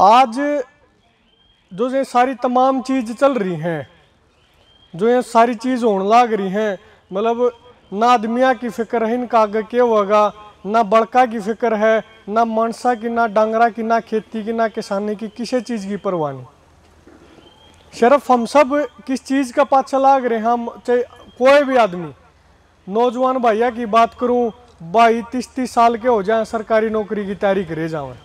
आज जो ये सारी तमाम चीज़ चल रही हैं, जो ये सारी चीज़ होने लग रही हैं, मतलब ना आदमिया की फिक्र है इनका आगे क्या होगा, ना बड़का की फिक्र है, ना मानसा की, ना डांगरा की, ना खेती की, ना किसानी की, किसी चीज़ की परवाह नहीं। सिर्फ हम सब किस चीज़ का पाछा लाग रहे हैं, हम चाहे कोई भी आदमी, नौजवान भैया की बात करूं, भाई 30-30 साल के हो जाए सरकारी नौकरी की तैयारी करे जाए।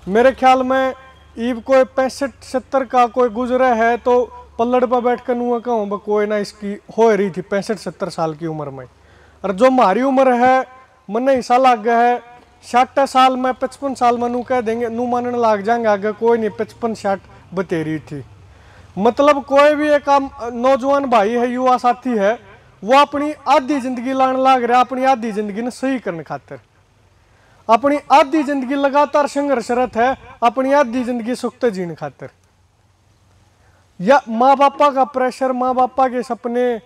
मेरे ख्याल में ईब कोई 65-70 का कोई गुजरे है तो पल्लड़ पर बैठ कर नुआ कहूँ कोई ना इसकी हो रही थी 65-70 साल की उम्र में। और जो हमारी उम्र है मन हिस्सा लग गया है 60 साल में 55 साल में नू कह देंगे, नू मानने लग जाएंगे आगे कोई नहीं 55-60 बतेरी थी। मतलब कोई भी एक नौजवान भाई है, युवा साथी है, वो अपनी आधी जिंदगी लाने लग रहा, अपनी आधी जिंदगी ने सही करने खातिर अपनी आधी जिंदगी लगातार संघर्षरत है, अपनी आधी जिंदगी सुखते जीने खातिर। या माँ बापा का प्रेशर, माँ बापा के सपने,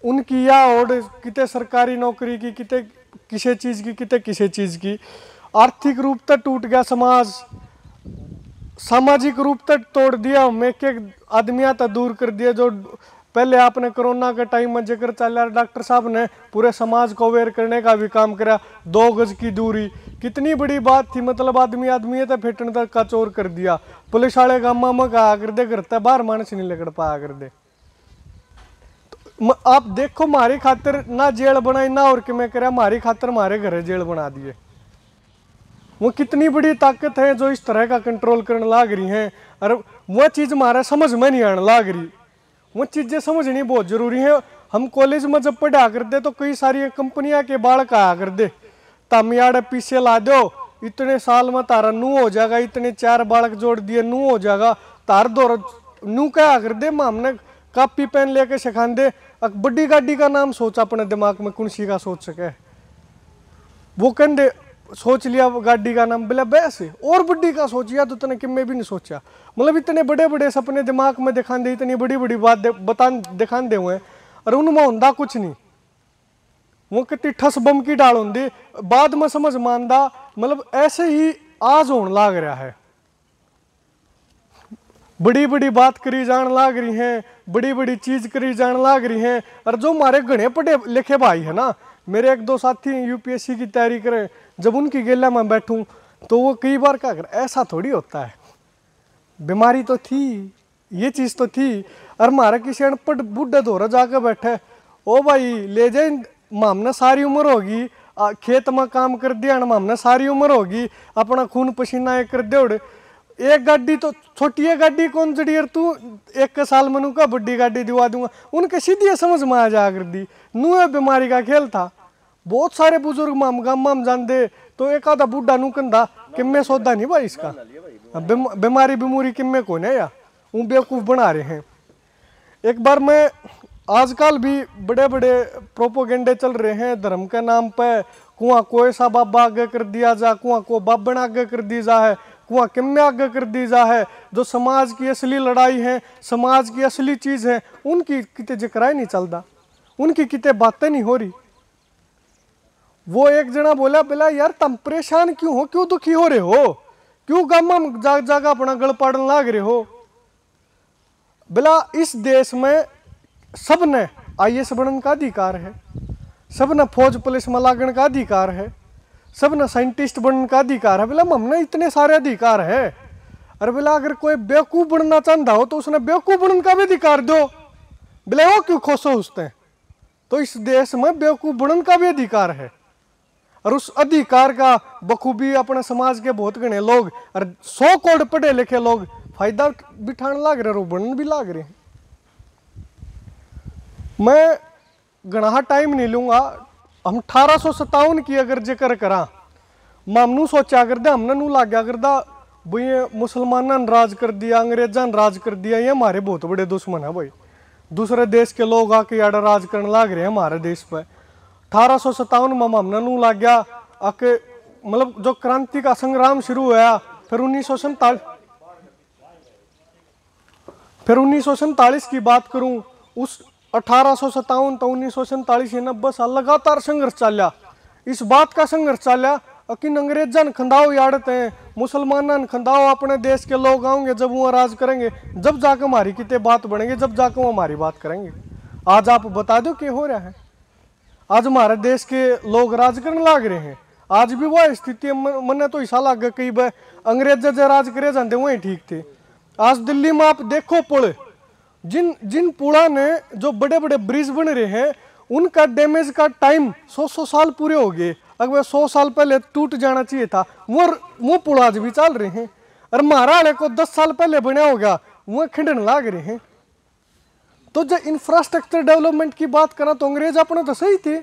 उनकी या ओढ़ किते सरकारी नौकरी की, किते किसी चीज़ की, किते किसी चीज़ की। आर्थिक रूप तक टूट गया समाज, सामाजिक रूप तक तोड़ दिया, हम एक एक आदमिया तक दूर कर दिया। जो पहले आपने कोरोना के टाइम में जिक्र चला, डॉक्टर साहब ने पूरे समाज को अवेयर करने का भी काम करा, 2 गज की दूरी कितनी बड़ी बात थी। मतलब आदमी तक फेटने तक का चोर कर दिया। पुलिस वाले गामा में कहा कर दे, करता बाहर मानस नहीं लगड़ पाया कर दे। तो आप देखो हमारी खातिर ना जेल बनाई ना और कि मैं करा, हमारी खातिर हमारे घर जेल बना दिए। वो कितनी बड़ी ताकत है जो इस तरह का कंट्रोल करने लाग रही हैं। और वह चीज़ हमारे समझ में नहीं आने लाग रही, वो चीज़ें समझनी बहुत ज़रूरी है। हम कॉलेज में जब पढ़ा करते तो कई सारी कंपनियां के बालक आया कर दे, तमियाड़े पीछे ला दो, इतने साल में तारा नू हो जाएगा, इतने 4 बालक जोड़ दिए नू हो जाएगा, तार दौर नू क्या कर दे, हमने कापी पेन लेके सिखा दे। बड़ी गाड़ी का नाम सोच अपने दिमाग में कौन सी का सोच सके, वो कंधे सोच लिया गाड़ी का नाम, बोला बैस और बड़ी का सोचिया तो तने किम्मे भी नहीं सोचा। मतलब इतने बड़े बड़े सपने दिमाग में दिखा दे, इतनी बड़ी बड़ी बात बता दिखा दे हुए, और उनमें होंदा कुछ नहीं। वो कितनी ठस बम की डाल होंगी, बाद में समझ मानदा। मतलब ऐसे ही आज होने लाग रहा है, बड़ी बड़ी बात करी जान लाग रही हैं, बड़ी बड़ी चीज करी जान लाग रही हैं। और जो हमारे घने पढ़े लिखे भाई है ना, मेरे 1-2 साथी यूपीएससी की तैयारी करें, जब उनकी गेला में बैठूं तो वो कई बार क्या कर, ऐसा थोड़ी होता है, बीमारी तो थी, ये चीज़ तो थी। और हमारा किसी अनपढ़ बूढ़े धोरा जाकर बैठे, ओ भाई ले जाए, हमने सारी उम्र होगी खेत में काम कर दिया, हमने सारी उम्र होगी अपना खून पसीना एक कर दे, एक गाड़ी तो छोटी है गाड़ी कौन जड़ी, और तू 1 साल मनु का बड़ी गाड़ी दिवा दूंगा। उनके सीधी समझ में आ जा कर दी, नू बीमारी का खेल था। बहुत सारे बुजुर्ग माम गाम माम जान दे तो एक आधा बूढ़ा नू कंधा किम्मे सौदा नहीं भाई इसका, बीमारी बीमारी किम्मे को नहीं या वो बेवकूफ़ बना रहे हैं। एक बार मैं आजकल भी बड़े बड़े प्रोपोगेंडे चल रहे हैं धर्म के नाम पे, कुआं कोई सा बाबा आगे कर दिया जा, कुआं को बाबन आगे कर दी जा है, कुआं किम्मे आगे कर दी जा है। जो समाज की असली लड़ाई है, समाज की असली चीज़ है, उनकी कितने जिक्र ही नहीं चलता, उनकी कितने बातें नहीं हो रही। वो एक जना बोला यार तुम परेशान क्यों हो, क्यों दुखी हो रहे हो, क्यों गामा जाग जाग अपना गल पाड़न लाग रहे हो। बोला इस देश में सबने आईएएस बनने का अधिकार है, सबने फौज पुलिस में लागण का अधिकार है, सबने साइंटिस्ट बनने का अधिकार है। बोला हमने इतने सारे अधिकार है। अरे बोला अगर कोई बेवकूफ़ बनना चाहता हो तो उसने बेवकूफ़ बनने का भी अधिकार दो। बोले वो क्यों खोसो उसने, तो इस देश में बेवकूफ़ बनने का भी अधिकार है। और उस अधिकार का बखूबी अपने समाज के बहुत घने लोग और 100 करोड़ पढ़े लिखे लोग फायदा बिठाने लाग रहे, रोबन भी लाग रहे हैं। मैं घना टाइम नहीं लूंगा, हम 1857 की अगर जिक्र करा, मामनू सोचा कर दे, हमने नू लाग गया कर दा भाई मुसलमाना ने राज कर दिया, अंग्रेजा ने राज कर दिया, ये हमारे बहुत बड़े दुश्मन है भाई। दूसरे देश के लोग आके यार राज करने लाग रहे हैं हमारे देश पर। 1857 में हमने नू लग गया आके, मतलब जो क्रांति का संग्राम शुरू हुआ, फिर 1947 की बात करूं, उस 1857 तो 1947 90 साल लगातार संघर्ष चला, इस बात का संघर्ष चला। अकिन अंग्रेजन खंदाओ याड़ते हैं, मुसलमानन खंदाओ, अपने देश के लोग आएंगे जब वो राज करेंगे, जब जाकर हमारी कितने बात बनेंगे, जब जाकर वो हमारी बात करेंगे। आज आप बता दो क्या हो रहा है। आज हमारे देश के लोग राज करने लग रहे हैं। आज भी वह स्थिति मन तो ऐसा लग गया कई बार अंग्रेज जो राज करे जाते वही ठीक थे। आज दिल्ली में आप देखो पुल, जिन जिन पुलों ने जो बड़े बड़े ब्रिज बन रहे हैं उनका डैमेज का टाइम 100 साल पूरे हो गए। अगर 100 साल पहले टूट जाना चाहिए था, वो पुल आज भी चल रहे हैं। और महाराणे को 10 साल पहले बना होगा वो खंडन लाग रहे हैं। तो जब इंफ्रास्ट्रक्चर डेवलपमेंट की बात करा तो अंग्रेज अपने तो सही थे,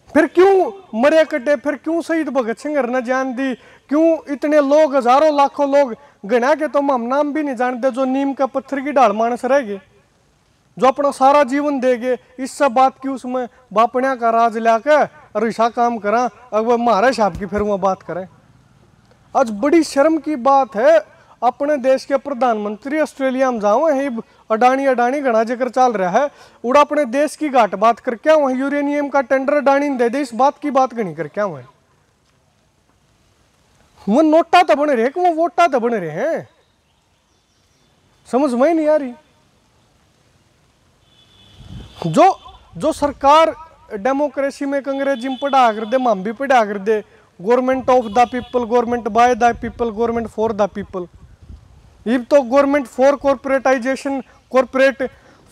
फिर क्यों मरे कटे, फिर क्यों शहीद भगत सिंह ने जान दी, क्यों इतने लोग हजारों लाखों लोग गणा के तो हम नाम भी नहीं जानते, जो नीम का पत्थर की ढाल मानस रहेंगे, जो अपना सारा जीवन देंगे इस सब बात की उसमें बापणिया का राज लाकर और ऐसा काम करा। अगर महाराज साहब की फिर वो बात करें। आज बड़ी शर्म की बात है, अपने देश के प्रधानमंत्री ऑस्ट्रेलिया में जाओ है, अडानी अडानी घना जिक्र चल रहा है, उड़ा अपने देश की घाट बात करके वहीं यूरेनियम का टेंडर अडानी दे दे, इस बात की बात घनी करके वहीं वो नोटा तो बने रहे, वो वोटा तो बने रहे हैं, समझ में नहीं आ रही। जो सरकार डेमोक्रेसी में अंग्रेजी में पढ़ा कर दे, हम भी पढ़ा कर दे, government of the people, government by the people, government for the people. ये तो government for corporatization, corporate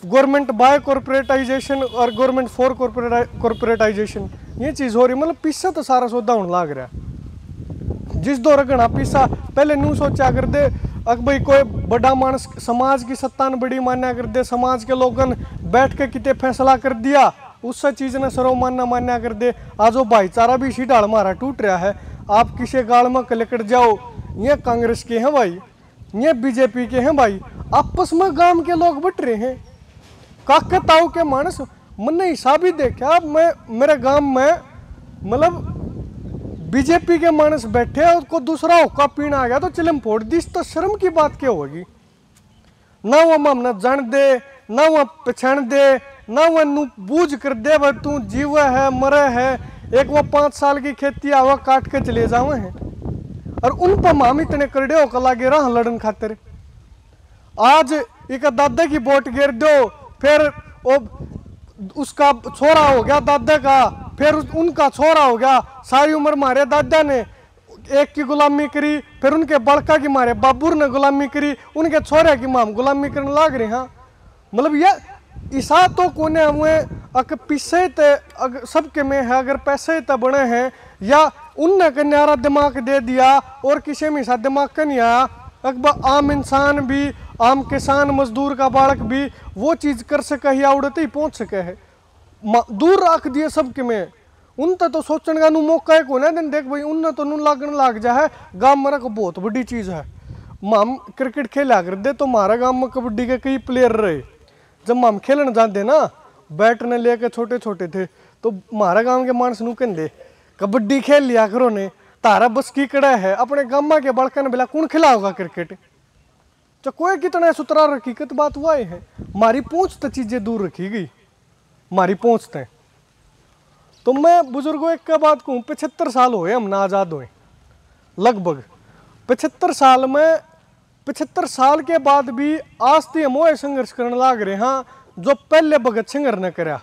government by corporatization और गवर्नमेंट फॉर कॉर्पोरेटाइजेशन, ये चीज़ हो रही। मतलब पीछा तो सारा सौदा होने लग रहा है। जिस दौर घना पीछा पहले न्यू सोचा कर दे, अगर भाई कोई बड़ा मानस समाज की सत्ता ने बड़ी मान्या कर दे, समाज के लोगन बैठ के कितने फैसला कर दिया उससे चीज़ ने सर्वमान्य मान्या कर दे। आज वो भाईचारा भी इसी ढाल मारा टूट रहा है। आप किसी गाल में कलेक्ट जाओ, ये कांग्रेस के हैं भाई, ये बीजेपी के हैं भाई, आपस में गांव के लोग बट रहे हैं। काके ताऊ के मानस मैंने हिसाब ही देखा, मैं मेरे गांव में मतलब बीजेपी के मानस बैठे, उसको दूसरा हुक्का पीना आ गया तो चिलम फोड़ दी। तो शर्म की बात क्या होगी। ना वो मामना जान दे, ना वो पहचान दे, ना वो नू बूझ कर दे भाई तू जीवा है मरे है। एक वो 5 साल की खेती आवा काट के चले जावे हैं और उन पर माम इतने करड़े होकर लागे रहा लड़न खातिर। आज एक दादा की वोट गिर दो, फिर वो उसका छोरा हो गया दादा का, फिर उनका छोरा हो गया। सारी उम्र मारे दादा ने एक की गुलामी करी, फिर उनके बड़का की मारे बाबूर ने गुलामी करी, उनके छोरे की माम गुलामी करने लाग रहे हैं। मतलब ये ईसा तो कोने हुए अगर पीछे ते सबके में है, अगर पैसे तो बने हैं या उनने कन्यारा दिमाग दे दिया और किसी में सा दिमाग का नहीं आया। अकबर आम इंसान भी, आम किसान मजदूर का बालक भी वो चीज़ कर सके या उड़ते ही पहुँच सके है, दूर रख दिए सबके में। उन तो सोचने का मौका है कोने दिन देख भाई उनने तो लागन लाग जा है। गाँव मेरा को बहुत बड़ी चीज़ है। हम क्रिकेट खेला कर दे तो हमारे गाँव में कबड्डी के कई प्लेयर रहे। जब हम खेलने जाते ना बैट ने लेके छोटे छोटे थे तो हमारे गाँव के मानस नू कहते कबड्डी खेल लिया करो ने, तारा बस की कड़ा है। अपने गाँव के बड़का ने बोला कौन खिलाओगा क्रिकेट, तो कोई कितना सुतरा हकीकत बात हुआ है। हमारी पहुँच तो चीज़ें दूर रखी गई, हमारी पहुँच तय। तो मैं बुजुर्गों एक का बात कहूँ, 75 साल हुए हम ना आज़ाद हुए, लगभग 75 साल में 75 साल के बाद भी आज तक हम वो संघर्ष करने लग रहे हैं जो पहले भगत सिंह ने करा,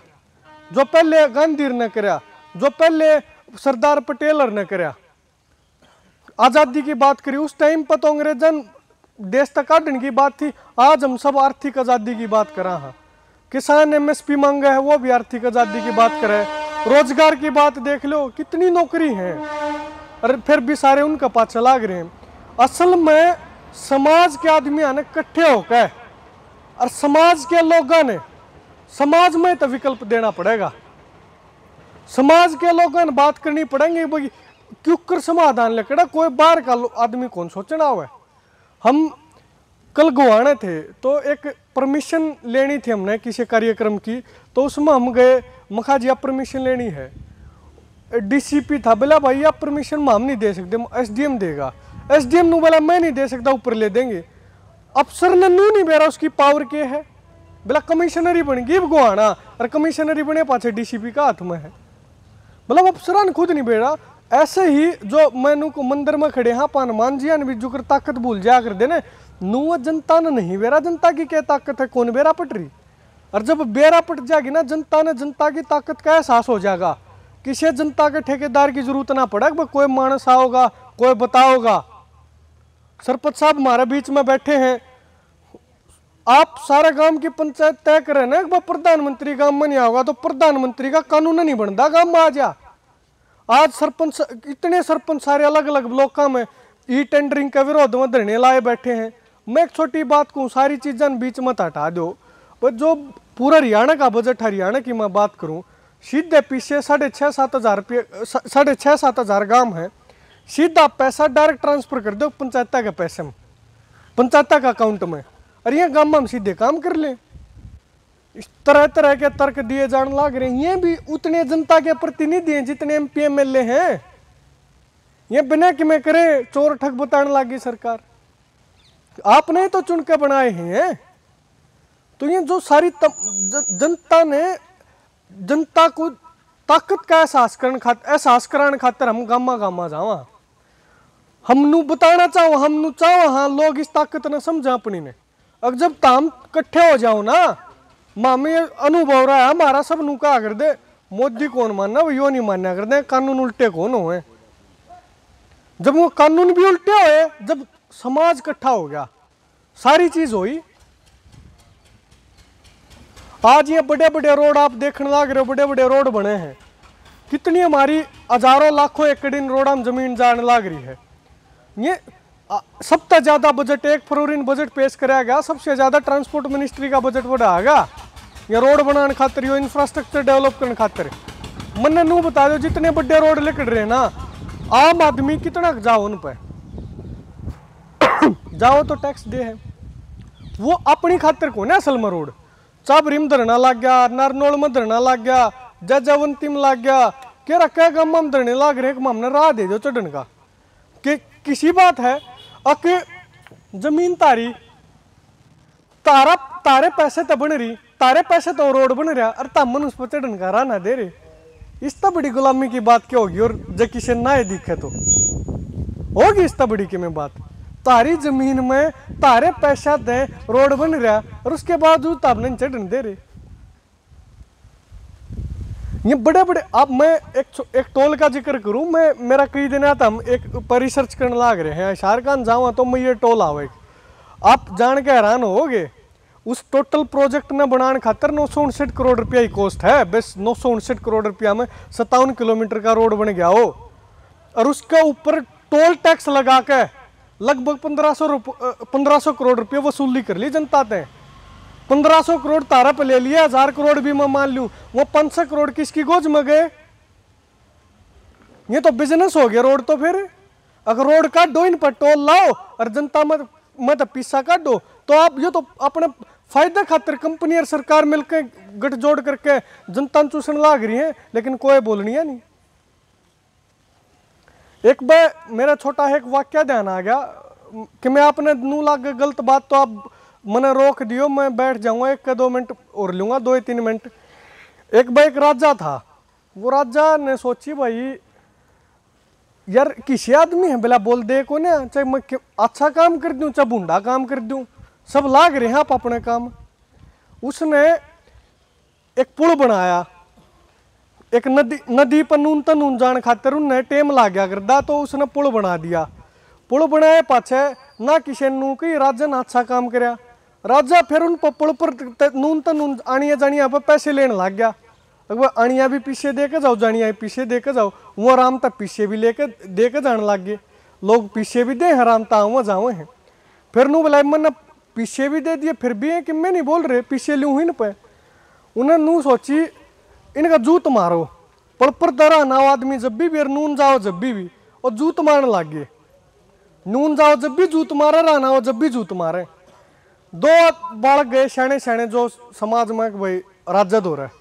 जो पहले गांधी ने करा, जो पहले सरदार पटेल ने करा। आज़ादी की बात करी उस टाइम पर तो अंग्रेजन देश तक काटने की बात थी। आज हम सब आर्थिक आज़ादी की बात करा हैं। किसान MSP मांगा है वो भी आर्थिक आज़ादी की बात करे। रोजगार की बात देख लो, कितनी नौकरी है और फिर भी सारे उनका पाछा लाग रहे हैं। असल में समाज के आदमी आने इकट्ठे होकर और समाज के लोगों ने, समाज में तो विकल्प देना पड़ेगा। समाज के लोगों ने बात करनी पड़ेगी भाई क्यों कर समाधान लेकर, कोई बाहर का आदमी कौन सोचना हुआ है। हम कल गुवाने थे तो एक परमिशन लेनी थी हमने किसी कार्यक्रम की, तो उसमें हम गए, मखा जी आप परमिशन लेनी है। DCP था, बोला भाई आप परमिशन हम नहीं दे सकते, SDM देगा। SDM ने बोला मैं नहीं दे सकता, ऊपर ले देंगे। अफसर ने नू नहीं बेरा उसकी पावर के है, बोला कमिश्नरी बन गई गुवाना और कमिश्नरी बने पाछे DCP का हाथ में है। मतलब अफसरान खुद नहीं बेड़ा। ऐसे ही जो मैनू को मंदिर में खड़े हाँ हनुमान जी ने भी जुकर ताकत भूल जा कर देने नू जनता ने नहीं बेरा, जनता की क्या ताकत है, कौन बेरा पट रही। और जब बेरा पट जाएगी ना जनता ने, जनता की ताकत का एहसास हो जाएगा, किसी जनता के ठेकेदार की जरूरत ना पड़ेगा, कोई मानस आओगा कोई बताओगा। सरपंच साहब हमारे बीच में बैठे हैं, आप सारे गांव की पंचायत तय करें ना, एक बार प्रधानमंत्री गांव में नहीं आओगा तो प्रधानमंत्री का कानून नहीं बनता गांव में। आ जा आज सरपंच, इतने सरपंच सारे अलग अलग ब्लॉकों में ई टेंडरिंग के विरोध में धरने लाए बैठे हैं। मैं एक छोटी बात कहूँ, सारी चीज़ें बीच में हटा दो। बस जो पूरा हरियाणा का बजट, हरियाणा की मैं बात करूँ, सीधे पीछे 6,500-7,000 रुपये, 6,500-7,000 गांव है, सीधा पैसा डायरेक्ट ट्रांसफर कर दो पंचायत के पैसे में, पंचायत का अकाउंट में, और ये गांव में हम सीधे काम कर लें। इस तरह तरह के तर्क दिए जाने लग रहे हैं। ये भी उतने जनता के प्रतिनिधि हैं जितने MP MLA हैं। ये बिना कि मैं करे चोर ठग बताने लगी सरकार। आपने तो चुन के बनाए हैं। तो ये जो सारी जनता ने, जनता को ताकत का एहसास कराने खातर हम गामा गामा जावा, हम नू बताना चाहो, हम नू चाहो हाँ लोग इस ताकत ने समझा अपनी ने। अब जब ताम इकट्ठे हो जाओ ना, मामी अनुभव रहा है हमारा, सब नू कहा कर दे मोदी कौन मानना, वो यो नहीं मानना कर दे, कानून उल्टे कौन हुए। जब वो कानून भी उल्टे हुए, जब समाज इकट्ठा हो गया, सारी चीज हुई। आज ये बड़े बड़े रोड आप देखने लग रहे हो, बड़े बड़े रोड बने हैं, कितनी हमारी हजारों लाखों एकड़ इन रोड में जमीन जाने लग रही है। ये सबसे ज्यादा बजट 1 फरवरी बजट पेश कराया गया, सबसे ज्यादा ट्रांसपोर्ट मिनिस्ट्री का बजट बढ़ाएगा ये रोड बनाने खातर, यो इंफ्रास्ट्रक्चर डेवलप करने खातर। मैंने नू बता दो जितने बड़े रोड लेकर रहे ना, आम आदमी कितना जाओ उन पर जाओ तो टैक्स दे है, वो अपनी खातर कौन है असल में। रोड चाबरी में धरना लग गया, नारनौल में धरना लग गया, जजावंती में लग गया, कह रखा है गाँव में धरने लग रहे, हमने राह दे दो चढ़न का। कि किसी बात है अके जमीन तारी तारा, तारे पैसे तो बन रही, तारे पैसे तो रोड बन रहा, और तमन उस पर चढ़न का राह ना दे रहे। इस तो बड़ी गुलामी की बात क्या होगी। और जब किसी ना दिखे तो होगी इस तो बड़ी की में बात, तारी जमीन में तारे पैसा दे रोड बन रहा, और उसके बावजूद तमन चढ़न दे रहे। ये बड़े बड़े, अब मैं एक टोल का जिक्र करूं, मैं मेरा कई दिन आता, हम एक पर रिसर्च करने लाग रहे हैं, शारकान जाऊँ तो मैं ये टोल आवे, आप जान के हैरान होगे। उस टोटल प्रोजेक्ट में बनाने खातर 959 करोड़ रुपया ही कॉस्ट है। बस 959 करोड़ रुपया में 57 किलोमीटर का रोड बन गया हो, और उसके ऊपर टोल टैक्स लगा के लगभग 1500 करोड़ रुपया वसूली कर ली जनता ने। 1500 करोड़ तारा पे ले लिया, 1000 करोड़ भी मैं मान लूं, वो 500 करोड़ किसकी गोज में गए। ये तो बिजनेस हो गया रोड। तो फिर अगर रोड काट दो, इन पर टोल लाओ, और जनता में तो पिस्सा काट दो, तो आप ये तो अपने फायदे खातिर कंपनी और सरकार मिलकर गठजोड़ करके जनता चूसने लाग रही है, लेकिन कोई बोलनी है नहीं। एक बार मेरा छोटा एक वाक्य ध्यान आ गया कि मैं आपने नू लाग गलत बात तो आप मैंने रोक दियो, मैं बैठ जाऊंगा 1-2 मिनट और लूंगा, 2-3 मिनट। एक बार एक राजा था, वो राजा ने सोची भाई यार किसी आदमी है बिला बोल दे को ना, चाहे मैं अच्छा काम कर दूं चाहे बूढ़ा काम कर दूं, सब लाग रहे हैं आप अपने काम। उसने एक पुल बनाया, एक नदी पर नून तनून जान खातर उन्हें टेम ला गया करदा, तो उसने पुल बना दिया। पुल बनाए पाछे ना किसी नू की राजा ने अच्छा काम कराया, राजा फिर उन पुल पर नून तनून आनिया जानिया पर पैसे लेने लग गया। अगर आनिया भी पीछे दे के जाओ, जानिया भी पीछे दे के जाओ, वो आराम तक पीछे भी लेके दे के जाने लग गए। लोग पीछे भी दे आराम तक वहाँ जाओ हैं। फिर नू बोला मैंने पीछे भी दे दिए, फिर भी है कि मैं नहीं बोल रहे पीछे लूँ ही न पे। उन्हें नू सोची इनका जूत मारो, पल पर दरा ना आदमी जब भी नून जाओ जब भी, और जूत मारने लग गए। नून जाओ जब भी जूत मारे, रहना हो जब भी जूत मारे। 2 बालक गए शाणे शाणे जो समाज में भाई राजा दो रहा है।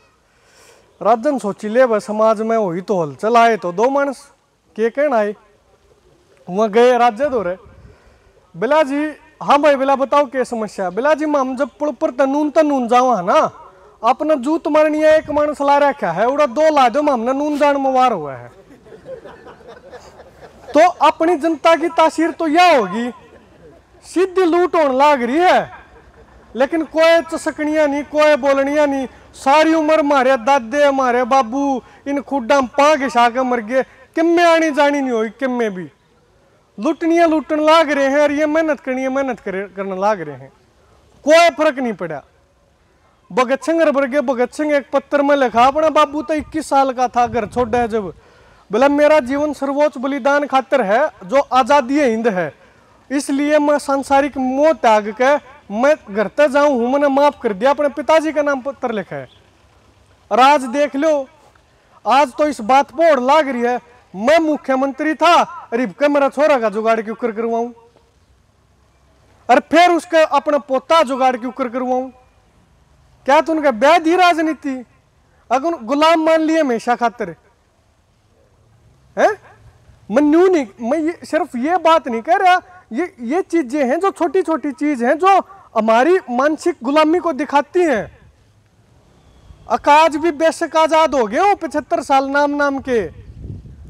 राजन सोची ले भाई समाज में हुई तो हलचल, आए तो 2 मानस के कहना आए, वहाँ गए राजा दो रहे। बिला जी हाँ भाई बिला बताओ क्या समस्या। बिला जी हम जब पुल पर तनून जाओ है ना, अपना जूत मारनी है, एक मानस ला रखा है, उड़ा 2 ला दो, हमने नून जान मवार हुआ है। तो अपनी जनता की तासीर तो यह होगी, सीधी लूट होने लाग रही है, लेकिन कोई चसकनिया नहीं, कोई बोलनिया नहीं। सारी उम्र हमारे दादे हमारे बाबू इन खुड्डा पा के छाके मर गए, किम्मे आनी जानी नहीं हुई, किम्मे भी लुटनिया लुटन लाग रहे हैं, और ये मेहनत करनी है, मेहनत करने लाग रहे हैं, कोई फर्क नहीं पड़ा। भगत सिंह वर्गे, भगत सिंह एक पत्र में लिखा, अपना बाबू तो 21 साल का था, घर छोड़ा है जब, बोला मेरा जीवन सर्वोच्च बलिदान खातिर है, जो आजादी हिंद है, इसलिए मैं सांसारिक मोह त्याग के मैं घर तक जाऊं हूं, मैंने माफ कर दिया। अपने पिताजी का नाम पत्र लिखा है। और आज देख लो, आज तो इस बात पर ओढ़ लाग रही है, मैं मुख्यमंत्री था, अरे मेरा छोरा का जुगाड़ क्यों करवाऊं, और फिर उसका अपना पोता जुगाड़ क्यों करवाऊं। क्या तो उनका बैध ही राजनीति, अगर गुलाम मान लिए हमेशा खातिर है। मैं सिर्फ ये बात नहीं कह रहा, ये चीजें हैं जो छोटी छोटी चीज हैं, जो हमारी मानसिक गुलामी को दिखाती हैं। अकाज भी बेशक आजाद हो गए हो 75 साल नाम नाम के,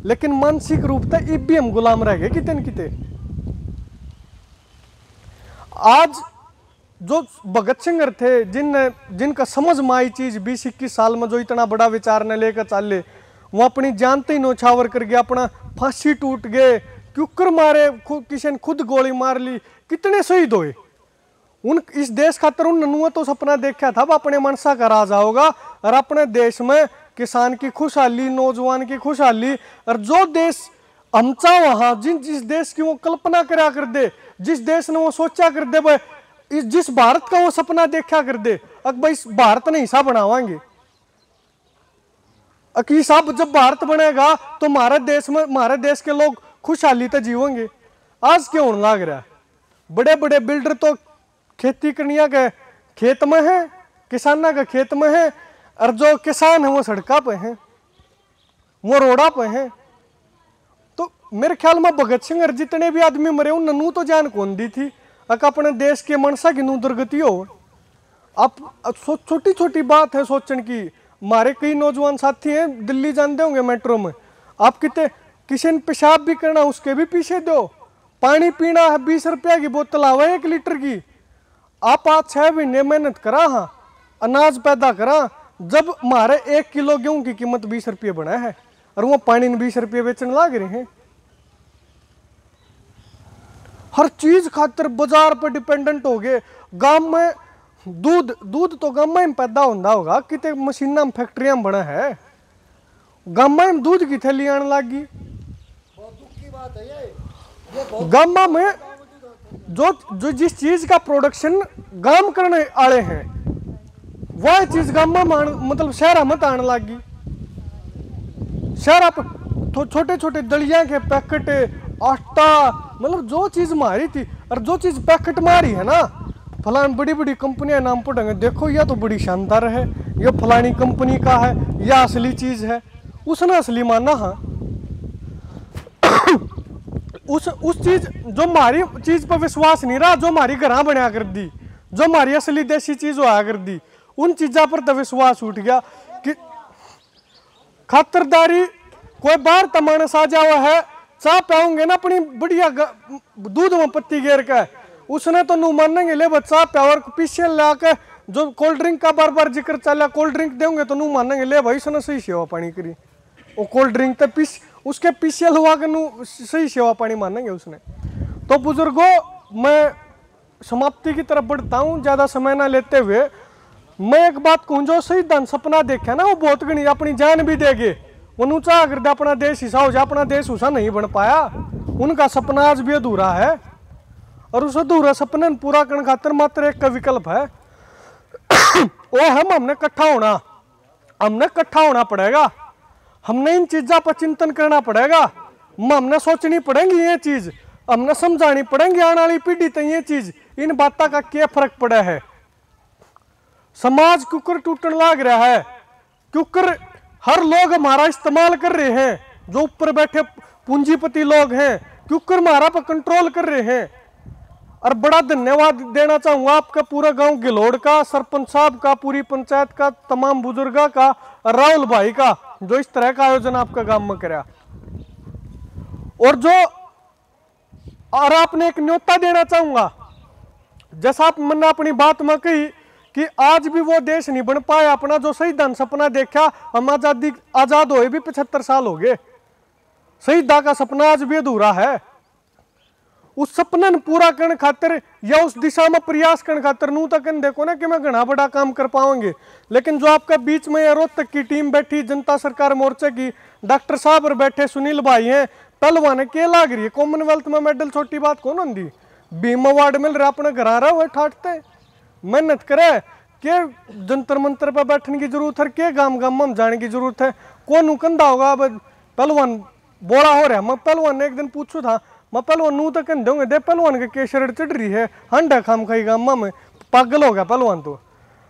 लेकिन मानसिक रूप से इब भी हम गुलाम रह गए किते न किते। आज जो भगत सिंह थे, जिनका समझ में आई चीज 20-21 साल में, जो इतना बड़ा विचार न लेकर चाले, वो अपनी जानते ही नौछावर कर गया, अपना फांसी टूट गए, क्यूकर मारे, किसी ने खुद गोली मार ली, कितने शहीद हुए। उन इस देश खातर उन ननुआ तो सपना देखा था, अपने मनसा का राजा होगा, और अपने देश में किसान की खुशहाली, नौजवान की खुशहाली, और जो देश हम चाह वहां, जिस देश की वो कल्पना करा कर दे, जिस देश ने वो सोचा कर दे, जिस भारत का वो सपना देखा कर दे, अब भाई इस भारत ने हिस्सा बनावाएंगे। साहब जब भारत बनेगा तो हमारे देश में, हमारे देश के लोग खुशहाली तो जीवेंगे। आज क्यों होने लग रहा है, बड़े बड़े बिल्डर तो खेती करनिया के खेत में है, किसाना के खेत में है, और जो किसान है वो सड़का पे हैं, वो रोड़ा पे हैं। तो मेरे ख्याल में भगत सिंह और जितने भी आदमी मरे, उन नू तो जान कौन दी थी, अक अपने देश के मनसा की नू दुर्गति हो। आप छोटी छोटी बात है सोचने की। हमारे कई नौजवान साथी हैं, दिल्ली जानते होंगे मेट्रो में, आप किसी ने पेशाब भी करना उसके भी पीछे दो, पानी पीना है 20 रुपया की बोतल आवा 1 लीटर की। आप आज 6 महीने मेहनत करा, हाँ अनाज पैदा करा, जब हमारे 1 किलो गेहूं की कीमत 20 रुपये बना है, और वो पानी ने 20 रुपये बेचने लाग रहे हैं। हर चीज खातिर बाजार पर डिपेंडेंट हो गए। गांव में दूध तो गांव में पैदा होता होगा, कितने मशीना में फैक्ट्रिया में बना है, गांव में दूध की थैली आने लगी। गांव में जो जिस चीज का प्रोडक्शन गांव करने आले हैं, वह चीज गांव में मतलब शहर में आने लगी। शहर तो छोटे छोटे दलिया के पैकेट, आटा, मतलब जो चीज मारी थी, और जो चीज पैकेट मारी है ना, फलान बड़ी बड़ी कंपनियां नाम पढ़ेंगे, देखो यह तो बड़ी शानदार है, यह फलानी कंपनी का है, यह असली चीज है, उसने असली माना। हाँ उस चीज जो हमारी चीज पर विश्वास नहीं रहा, जो हमारी घर बना कर दी, जो हमारी असली देसी चीज होया कर दी, उन चीजों पर तो विश्वास उठ गया कि खातरदारी। कोई बाहर तमानस आ जावा है, चाह पाओगे ना अपनी बढ़िया दूध में पत्ती घेर के, उसने तो नू मानेंगे ले बच्चा प्यावर पीछे ला के, जो कोल्ड ड्रिंक का बार बार जिक्र चला, कोल्ड ड्रिंक देंगे तो नू मानेंगे ले भाई उसने सही सेवा पानी करी, वो कोल्ड ड्रिंक तो उसके पीछे हुआ के नू सही सेवा पानी मानेंगे उसने। तो बुजुर्गों, मैं समाप्ति की तरफ बढ़ता हूँ, ज्यादा समय ना लेते हुए। मैं एक बात कहूँ, जो शहीदान सपना देखा ना, वो बहुत गणी अपनी जान भी देगे, वो चाह कर दे अपना देश हिस्सा हो जाए, अपना देश उसा नहीं बन पाया, उनका सपना आज भी अधूरा है, और उस अधूरा सपने पूरा करने खातिर मात्र एक का विकल्प है, वो हमने इकट्ठा होना पड़ेगा। हमने इन चीजों पर चिंतन करना पड़ेगा, हमने सोचनी पड़ेगी ये चीज, हमने समझानी पड़ेगी आने वाली पीढ़ी तक ये चीज, इन बातों का क्या फर्क पड़ा है। समाज क्योंकर टूटने लग रहा है, क्योंकर हर लोग हमारा इस्तेमाल कर रहे हैं, जो ऊपर बैठे पूंजीपति लोग हैं, क्योंकि हमारा पर कंट्रोल कर रहे हैं। और बड़ा धन्यवाद देना चाहूंगा आपका पूरा गांव गिलोड़ का, सरपंच साहब का, पूरी पंचायत का, तमाम बुजुर्गा का और राहुल भाई का, जो इस तरह का आयोजन आपका गांव में कराया। और आपने एक न्योता देना चाहूंगा, जैसा आप मैंने अपनी बात में कही कि आज भी वो देश नहीं बन पाया अपना जो शहीदान सपना देखा। हम आजाद हुए भी 75 साल हो गए, शहीदा का सपना आज भी अधूरा है। उस सपना पूरा करने खातिर या उस दिशा में प्रयास करने खातिर नू तक देखो ना कि मैं घना बड़ा काम कर पाऊंगे, लेकिन जो आपका बीच में रोहतक की टीम बैठी, जनता सरकार मोर्चे की डॉक्टर साहब और बैठे सुनील भाई हैं, पहलवान के लाग रही है कॉमनवेल्थ में मेडल, छोटी बात कौन होती, भीम अवार्ड मिल रहा, अपने घर आ रहा हुआ ठाटते, मेहनत करे के जंतर मंतर पर बैठने की जरूरत है, के गांव गांव में जाने की जरूरत है, कौन कंधा होगा पहलवान बोला हो रहा। मैं पहलवान ने एक दिन पूछू था, मैं पहलवान नू तो कह दूंगे दे पहलवान के केसर चढ़ रही है, हंडा खाम खाई गामा में पागल हो गया पहलवान। तो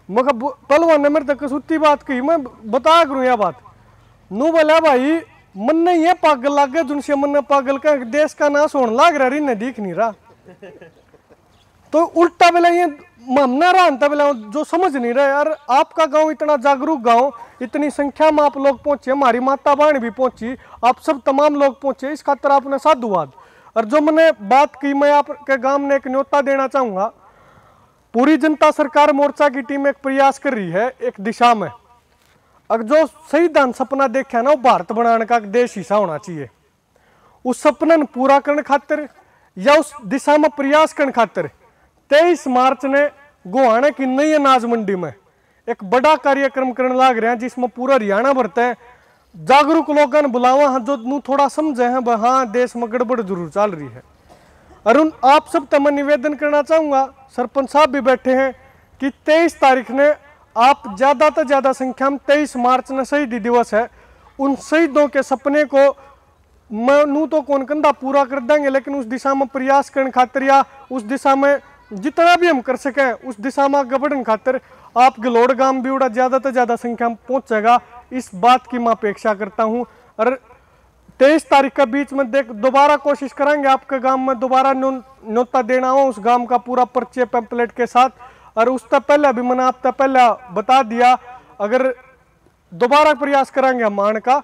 मैं पहलवान ने मेरे तक सुती बात कही, मैं बताया करूँ यह बात, नू बोला भाई मन नहीं है पागल लाग गया, जिनसे मन पागल का देश का नाश होने लाग रहा, री दिख नहीं रहा। तो उल्टा बेला ये मामना रहा बेला जो समझ नहीं रहे यार, आपका गांव इतना जागरूक गांव, इतनी संख्या में आप लोग पहुंचे, हमारी माता बहन भी पहुंची, आप सब तमाम लोग पहुंचे, इस खातर आपने साधुवाद। और जो मैंने बात की, मैं आपके गांव ने एक न्योता देना चाहूंगा, पूरी जनता सरकार मोर्चा की टीम एक प्रयास कर रही है एक दिशा में, अगर जो शहीदान सपना देखा ना वो भारत बनाने का देश हिस्सा होना चाहिए, उस सपना पूरा करने खातिर या उस दिशा में प्रयास करने खातिर 23 मार्च ने गोहाना की नई अनाज मंडी में एक बड़ा कार्यक्रम करने लग रहे हैं, जिसमें पूरा हरियाणा भरते हैं जागरूक लोगों ने बुलावा है, जो नू थोड़ा समझे हैं हाँ देश में गड़बड़ जरूर चल रही है। अरुण आप सब तक मैं निवेदन करना चाहूँगा, सरपंच साहब भी बैठे हैं, कि 23 तारीख ने आप ज़्यादा से ज़्यादा संख्या में, 23 मार्च ने शहीदी दिवस है, उन शहीदों के सपने को मैं नू तो कौन कंधा पूरा कर देंगे, लेकिन उस दिशा में प्रयास करने खातिर या उस दिशा में जितना भी हम कर सकें उस दिशा में आगे बढ़ने खातिर आप गिलोड़ गांव भी उड़ा ज़्यादा से ज़्यादा संख्या में पहुँचेगा, इस बात की मैं अपेक्षा करता हूँ। और 23 तारीख के बीच में दोबारा कोशिश करेंगे आपके गांव में दोबारा न्योता देना हो, उस गांव का पूरा पर्चे पैम्पलेट के साथ। और उससे पहले अभी मैंने आप तक पहले बता दिया, अगर दोबारा प्रयास करेंगे हम आने का